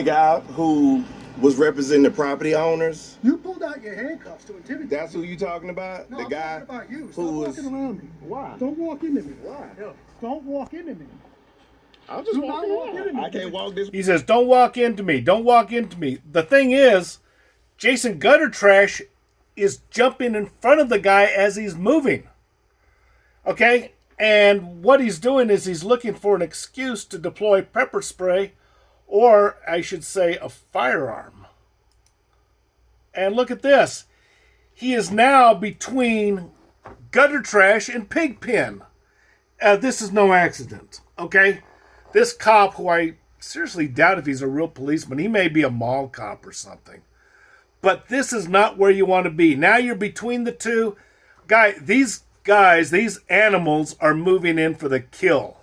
nigga out who was representing the property owners. You pulled out your handcuffs to intimidate. That's who you talking about? No, the I'm guy talking about you. Stop who was walking around me. Why? Don't walk into me. Why? Don't walk into me. I'll just Do walk not walk around. into me. I can't walk this. He says, don't walk into me. Don't walk into me. The thing is, Jason Gutter Trash is jumping in front of the guy as he's moving. Okay? And what he's doing is he's looking for an excuse to deploy pepper spray, or I should say a firearm. And look at this. He is now between Gutter Trash and Pigpen. This is no accident. Okay? This cop, who I seriously doubt if he's a real policeman, he may be a mall cop or something. But this is not where you want to be. Now you're between the two. These animals are moving in for the kill.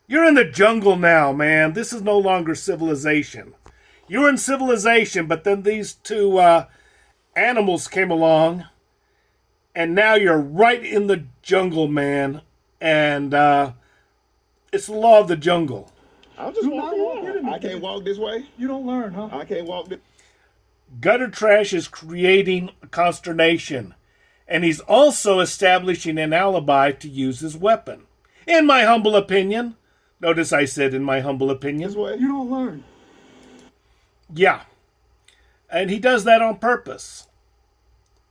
You're in the jungle now, man. This is no longer civilization. You're in civilization, but then these two animals came along, and now you're right in the jungle, man. And it's the law of the jungle. I'll just Do walk not walk around. into me. I can't walk this way. You don't learn, huh? I can't walk this. Gutter Trash is creating consternation, and he's also establishing an alibi to use his weapon. In my humble opinion. Notice I said in my humble opinion. This way. You don't learn. Yeah. And he does that on purpose.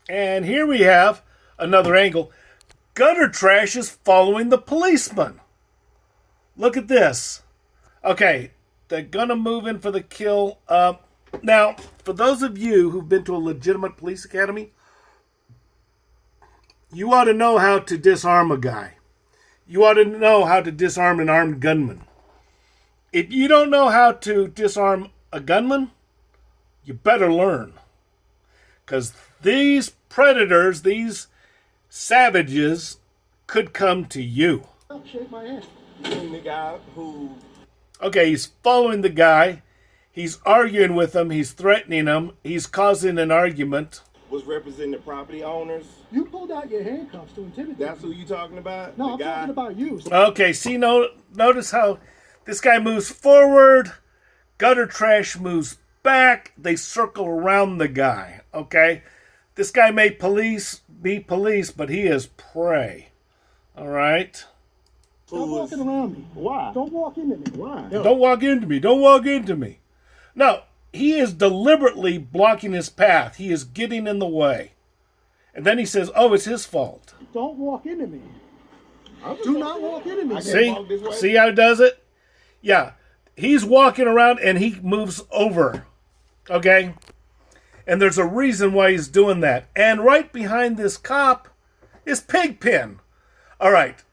And here we have another angle. Gutter Trash is following the policeman. Look at this. Okay, they're going to move in for the kill. Now, for those of you who've been to a legitimate police academy, you ought to know how to disarm a guy. You ought to know how to disarm an armed gunman. If you don't know how to disarm a gunman, you better learn. Because these predators, these savages, could come to you. Shake my hand. Nigga out who Okay, he's following the guy. He's arguing with him. He's threatening him. He's causing an argument. was representing the property owners. You pulled out your handcuffs to intimidate. That's who you talking about? No, the I'm guy talking about you. Okay, see, notice how this guy moves forward. Gutter Trash moves back. They circle around the guy, okay? This guy may be police, but he is prey. All right? Stop walking around me. Why? Don't walk into me. Why? Don't walk into me. Don't walk into me. No, he is deliberately blocking his path. He is getting in the way. And then he says, oh, it's his fault. Don't walk into me. Do not walk into me. See how he does it? Yeah. He's walking around and he moves over. Okay? And there's a reason why he's doing that. And right behind this cop is Pigpen. All right.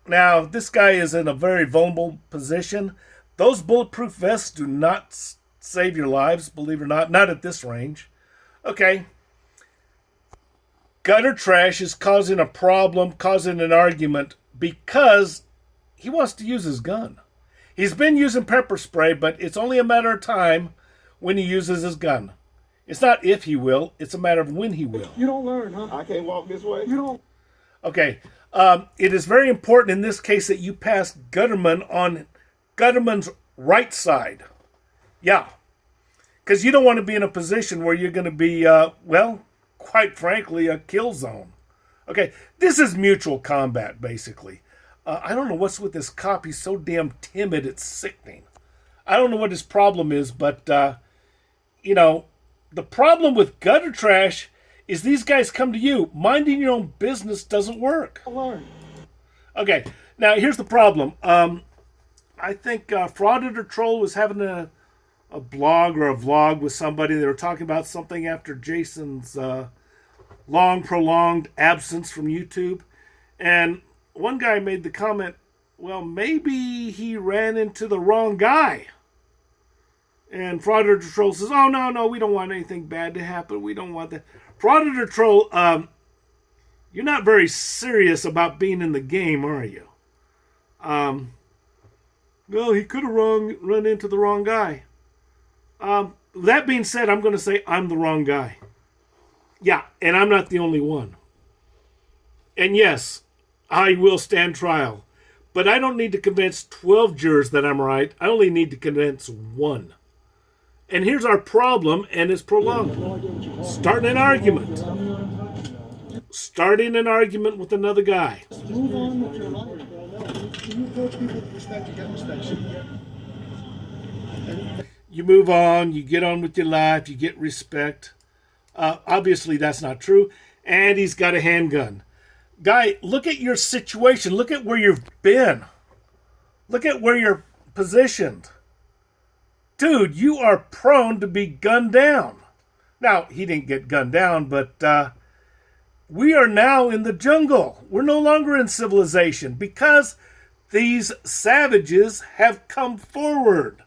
Now, this guy is in a very vulnerable position. Those bulletproof vests do not save your lives, believe it or not. Not at this range. Okay. Gutter Trash is causing a problem, causing an argument, because he wants to use his gun. He's been using pepper spray, but it's only a matter of time when he uses his gun. It's not if he will, it's a matter of when he will. You don't learn, huh? I can't walk this way. You don't. Okay. It is very important in this case that you pass Gutterman on Gutterman's right side. Yeah. Because you don't want to be in a position where you're going to be, well, quite frankly, a kill zone. Okay. This is mutual combat, basically. I don't know what's with this cop. He's so damn timid, it's sickening. I don't know what his problem is, but, the problem with Gutter Trash is these guys come to you. Minding your own business doesn't work. Learn. Okay, now here's the problem. I think Frauded or Troll was having a blog or a vlog with somebody. They were talking about something after Jason's long, prolonged absence from YouTube. And one guy made the comment, well, maybe he ran into the wrong guy. And Frauded or Troll says, oh, no, we don't want anything bad to happen. We don't want that. Frauded or Troll, you're not very serious about being in the game, are you? Well, he could have run into the wrong guy. That being said, I'm going to say I'm the wrong guy. Yeah, and I'm not the only one. And yes, I will stand trial. But I don't need to convince 12 jurors that I'm right. I only need to convince one. And here's our problem, and it's prolonged. Starting an argument. Starting an argument with another guy. Move on with your life, bro. No, you approach people with respect, you get respect. You move on, you get on with your life, you get respect. Obviously, that's not true. And he's got a handgun. Guy, look at your situation. Look at where you've been. Look at where you're positioned. Dude, you are prone to be gunned down. Now, he didn't get gunned down, but we are now in the jungle. We're no longer in civilization because these savages have come forward.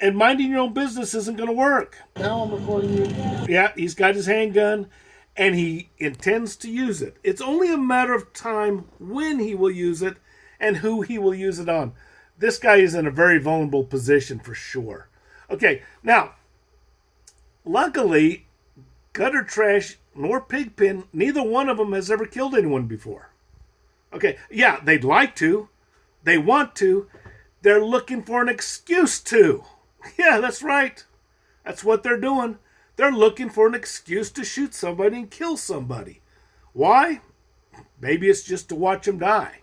And minding your own business isn't going to work. Now I'm recording you. Yeah, he's got his handgun, and he intends to use it. It's only a matter of time when he will use it and who he will use it on. This guy is in a very vulnerable position for sure. Okay, now, luckily, Gutter Trash nor Pigpen, neither one of them has ever killed anyone before. Okay, yeah, they'd like to. They want to. They're looking for an excuse to. Yeah, that's right. That's what they're doing. They're looking for an excuse to shoot somebody and kill somebody. Why? Maybe it's just to watch them die.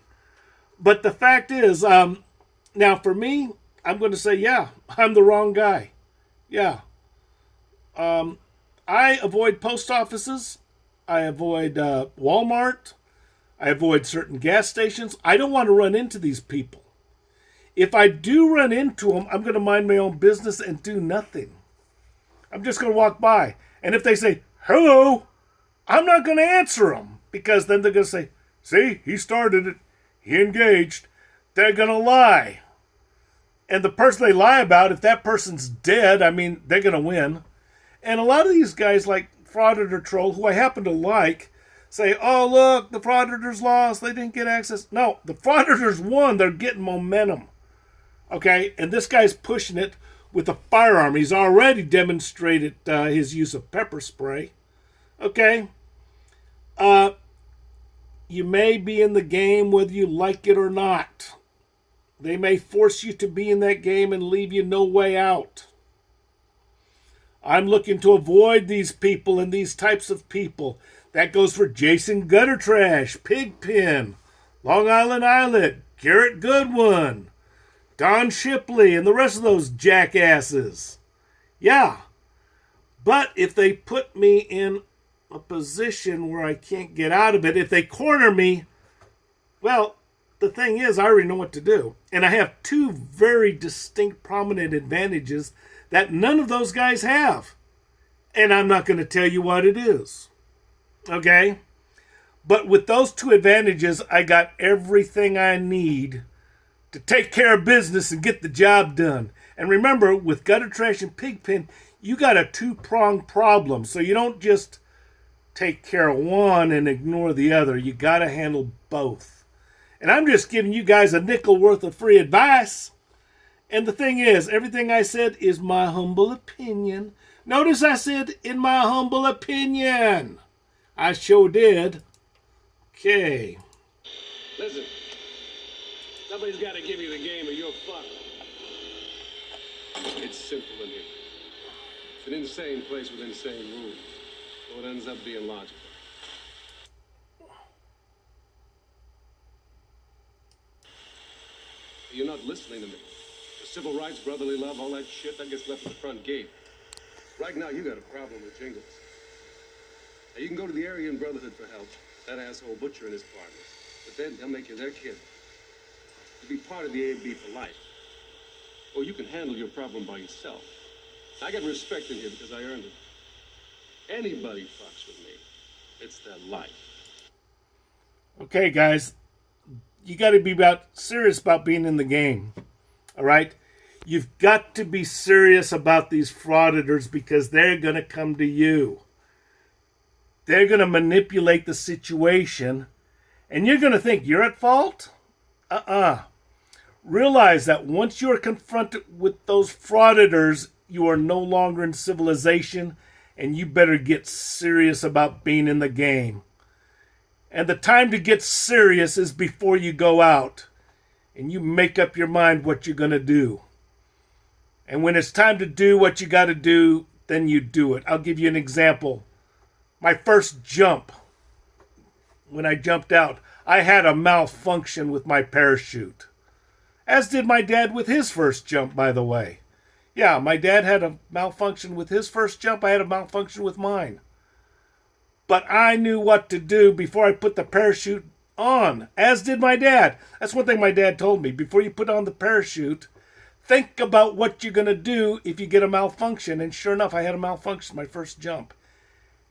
But the fact is, now for me, I'm going to say, yeah, I'm the wrong guy. Yeah. I avoid post offices. I avoid Walmart. I avoid certain gas stations. I don't want to run into these people. If I do run into them, I'm going to mind my own business and do nothing. I'm just going to walk by. And if they say, hello, I'm not going to answer them. Because then they're going to say, see, he started it. He engaged. They're going to lie. And the person they lie about, if that person's dead, I mean, they're going to win. And a lot of these guys like Frauditor Troll, who I happen to like, say, oh, look, the Frauditors lost. They didn't get access. No, the Frauditors won. They're getting momentum. Okay, and this guy's pushing it with a firearm. He's already demonstrated his use of pepper spray. Okay. You may be in the game whether you like it or not. They may force you to be in that game and leave you no way out. I'm looking to avoid these people and these types of people. That goes for Jason Gutter Trash, Pigpen, Long Island Islet, Garrett Goodwin, Don Shipley, and the rest of those jackasses. Yeah. But if they put me in a position where I can't get out of it, if they corner me, well, the thing is, I already know what to do. And I have two very distinct, prominent advantages that none of those guys have. And I'm not going to tell you what it is. Okay? But with those two advantages, I got everything I need to take care of business and get the job done. And remember, with Gutter Trash and Pigpen, you got a two-pronged problem. So you don't just take care of one and ignore the other. You got to handle both. And I'm just giving you guys a nickel worth of free advice. And the thing is, everything I said is my humble opinion. Notice I said, in my humble opinion. I sure did. Okay. Listen. Somebody's got to give you the game or you're fucked. It's simple in here. It's an insane place with insane rules. So it ends up being logical. You're not listening to me. The civil rights, brotherly love, all that shit, that gets left at the front gate. Right now, you got a problem with jingles. Now, you can go to the Aryan Brotherhood for help. That asshole Butcher and his partners. But then they'll make you their kid. You'll be part of the A&B for life. Or you can handle your problem by yourself. I get respect in here because I earned it. Anybody fucks with me, it's their life. Okay, guys. You got to be serious about being in the game. All right? You've got to be serious about these frauditors because they're going to come to you. They're going to manipulate the situation, and you're going to think you're at fault? Realize that once you're confronted with those frauditors, you are no longer in civilization, and you better get serious about being in the game. And the time to get serious is before you go out and you make up your mind what you're going to do. And when it's time to do what you got to do, then you do it. I'll give you an example. My first jump, when I jumped out, I had a malfunction with my parachute. As did my dad with his first jump, by the way. Yeah, my dad had a malfunction with his first jump. I had a malfunction with mine. But I knew what to do before I put the parachute on, as did my dad. That's one thing my dad told me. Before you put on the parachute, think about what you're going to do if you get a malfunction. And sure enough, I had a malfunction my first jump.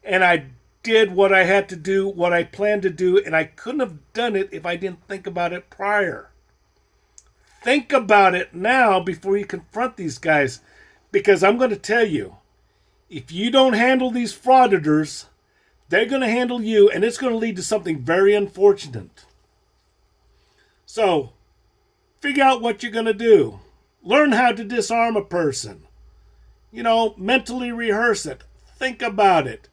And I did what I had to do, what I planned to do, and I couldn't have done it if I didn't think about it prior. Think about it now before you confront these guys, because I'm going to tell you, if you don't handle these frauditors, they're going to handle you, and it's going to lead to something very unfortunate. So, figure out what you're going to do. Learn how to disarm a person. Mentally rehearse it. Think about it.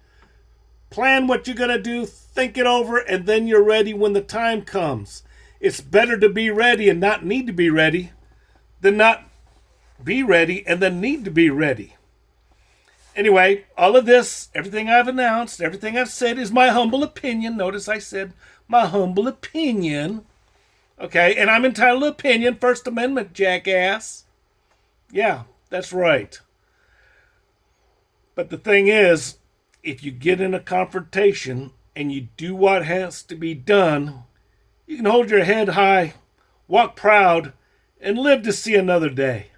Plan what you're going to do, think it over, and then you're ready when the time comes. It's better to be ready and not need to be ready than not be ready and then need to be ready. Anyway, all of this, everything I've announced, everything I've said is my humble opinion. Notice I said my humble opinion. Okay, and I'm entitled to opinion. First Amendment, jackass. Yeah, that's right. But the thing is, if you get in a confrontation and you do what has to be done, you can hold your head high, walk proud, and live to see another day.